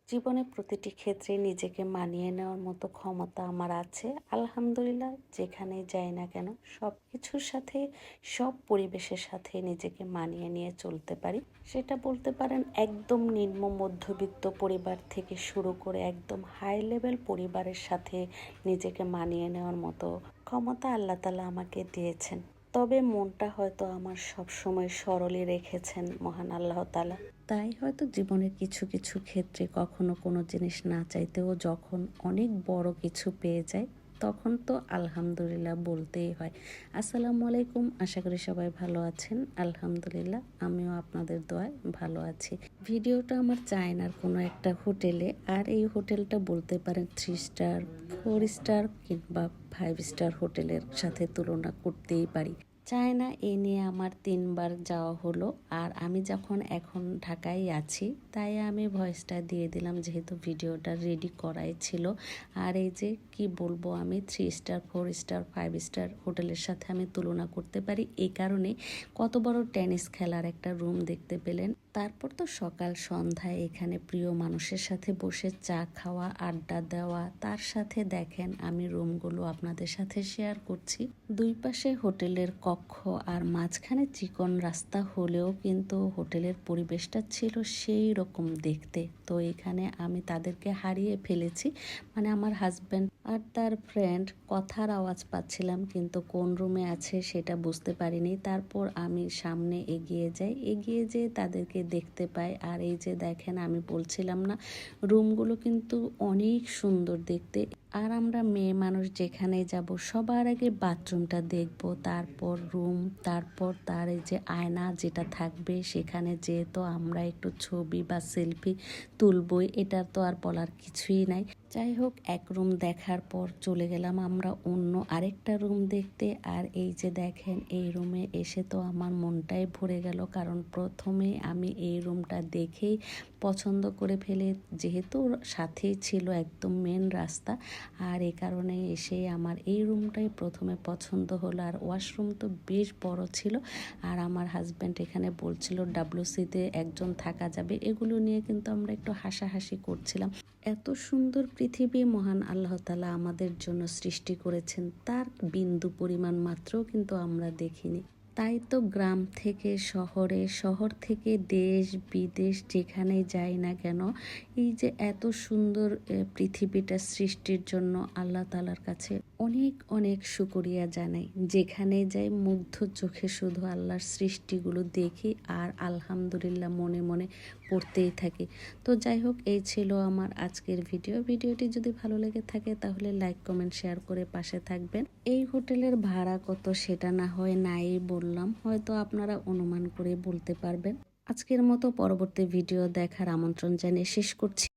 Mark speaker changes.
Speaker 1: জীবনে প্রতিটি ক্ষেত্রে নিজেকে মানিয়ে নেওয়ার মতো ক্ষমতা আমার আছে। আলহামদুলিল্লাহ, যেখানেই যাই না কেন সব কিছুর সাথে, সব পরিবেশের সাথে নিজেকে মানিয়ে নিয়ে চলতে পারি। সেটা বলতে পারেন একদম নিম্ন মধ্যবিত্ত পরিবার থেকে শুরু করে একদম হাই লেভেল পরিবারের সাথে নিজেকে মানিয়ে নেওয়ার মতো ক্ষমতা আল্লাহ তাআলা আমাকে দিয়েছেন। তবে মনটা হয়তো আমার সবসময় সরলই রেখেছেন মহান আল্লাহ তাআলা। তাই হয়তো জীবনের কিছু কিছু ক্ষেত্রে কখনো কোনো জিনিস না চাইতেও যখন অনেক বড় কিছু পেয়ে যায়, তখন তো আলহামদুলিল্লাহ বলতেই হয়। আসসালামু আলাইকুম, আশা করি সবাই ভালো আছেন। আলহামদুলিল্লাহ, আমিও আপনাদের দোয়ায় ভালো আছি। ভিডিওটা আমার চায়নার কোনো একটা হোটেলে, আর এই হোটেলটা বলতে পারেন 3 স্টার, 4 স্টার কিংবা 5 স্টার হোটেলের সাথে তুলনা করতেই পারি। চায়না এ নিয়ে আমার 3 বার যাওয়া হলো। আর আমি যখন এখন ঢাকায় আছি, তাই আমি ভয়েসটা দিয়ে দিলাম, যেহেতু ভিডিওটা রেডি করাই ছিল। আর এই যে কি বলবো, আমি 3 স্টার, 4 স্টার, 5 স্টার হোটেলের সাথে আমি তুলনা করতে পারি এই কারণে, কত বড় টেনিস খেলার একটা রুম দেখতে পেলেন। তারপর তো সকাল সন্ধ্যায় এখানে প্রিয় মানুষের সাথে বসে চা খাওয়া, আড্ডা দেওয়া, তার সাথে দেখেন আমি রুমগুলো আপনাদের সাথে শেয়ার করছি। দুই পাশে হোটেলের কক্ষ আর মাঝখানে চিকন রাস্তা হলেও কিন্তু হোটেলের পরিবেশটা ছিল সেই রকম দেখতে। তো এখানে আমি তাদেরকে হারিয়ে ফেলেছি, মানে আমার হাজব্যান্ড আর তার ফ্রেন্ড কথার আওয়াজ পাচ্ছিলাম, কিন্তু কোন রুমে আছে সেটা বুঝতে পারিনি। তারপর আমি সামনে এগিয়ে যেয়ে তাদেরকে দেখতে পাই। আর এই যে দেখেন, আমি বলছিলাম না, রুমগুলো কিন্তু অনেক সুন্দর দেখতে। আর আমরা মেয়ে মানুষ যেখানে যাব সবার আগে বাথরুমটা দেখব, তারপর রুম, তারপর তার এই যে আয়না যেটা থাকবে সেখানে, যেহেতু আমরা একটু ছবি বা সেলফি তুলবই, এটা তো আর বলার কিছুই নাই। যাই হোক, এক রুম দেখার পর চলে গেলাম আমরা অন্য আরেকটা রুম দেখতে। আর এই যে দেখেন, এই রুমে এসে তো আমার মনটাই ভরে গেল, কারণ প্রথমে আমি এই রুমটা দেখেই পছন্দ করে ফেলে, যেহেতু সাথেই ছিল একদম মেন রাস্তা। আর এই কারণে এসে আমার এই রুমটাই প্রথমে পছন্দ হলো। আর ওয়াশরুম তো বেশ বড় ছিল। আর আমার হাজব্যান্ড এখানে বলছিল WC-তে একজন থাকা যাবে, এগুলো নিয়ে কিন্তু আমরা একটু হাসাহাসি করছিলাম। এত সুন্দর পৃথিবী মহান আল্লাহ তাআলা আমাদের জন্য সৃষ্টি করেছেন, তার বিন্দু পরিমাণ মাত্রও কিন্তু আমরা দেখিনি। তাই তো গ্রাম থেকে শহরে, শহর থেকে দেশ বিদেশ, যেখানে যাই না কেন, এই যে এত সুন্দর পৃথিবীটা সৃষ্টির জন্য আল্লাহ তাআলার কাছে অনেক অনেক শুকরিয়া জানাই। যেখানে যাই মুগ্ধ চোখে শুধু আল্লাহর সৃষ্টিগুলো দেখি আর আলহামদুলিল্লাহ মনে মনে পড়তেই থাকি। তো যাই হোক, এই ছিল আমার আজকের ভিডিওটি যদি ভালো লেগে থাকে তাহলে লাইক কমেন্ট শেয়ার করে পাশে থাকবেন। এই হোটেলের ভাড়া কত সেটা না হয় নাই বললাম, হয়তো আপনারা অনুমান করে বলতে পারবেন। আজকের মতো পরবর্তী ভিডিও দেখার আমন্ত্রণ জানিয়ে শেষ করছি।